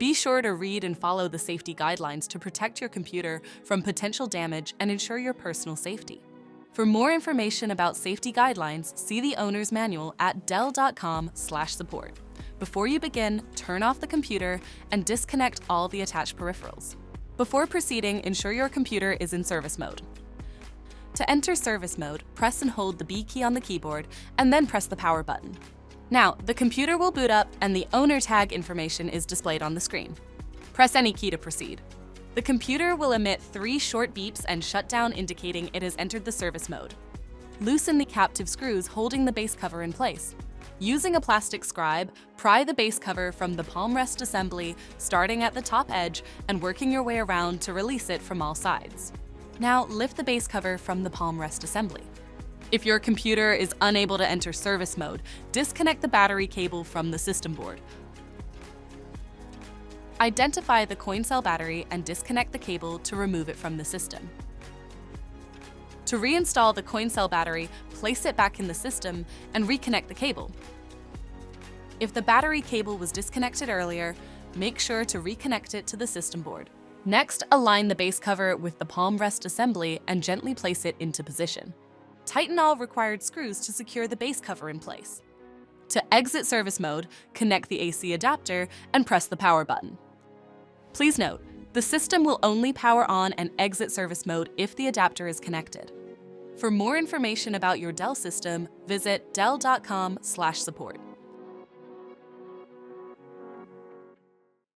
Be sure to read and follow the safety guidelines to protect your computer from potential damage and ensure your personal safety. For more information about safety guidelines, see the owner's manual at dell.com/support. Before you begin, turn off the computer and disconnect all the attached peripherals. Before proceeding, ensure your computer is in service mode. To enter service mode, press and hold the B key on the keyboard and then press the power button. Now, the computer will boot up and the owner tag information is displayed on the screen. Press any key to proceed. The computer will emit 3 short beeps and shut down, indicating it has entered the service mode. Loosen the captive screws holding the base cover in place. Using a plastic scribe, pry the base cover from the palm rest assembly, starting at the top edge and working your way around to release it from all sides. Now, lift the base cover from the palm rest assembly. If your computer is unable to enter service mode, disconnect the battery cable from the system board. Identify the coin cell battery and disconnect the cable to remove it from the system. To reinstall the coin cell battery, place it back in the system and reconnect the cable. If the battery cable was disconnected earlier, make sure to reconnect it to the system board. Next, align the base cover with the palm rest assembly and gently place it into position. Tighten all required screws to secure the base cover in place. To exit service mode, connect the AC adapter and press the power button. Please note, the system will only power on and exit service mode if the adapter is connected. For more information about your Dell system, visit dell.com/support.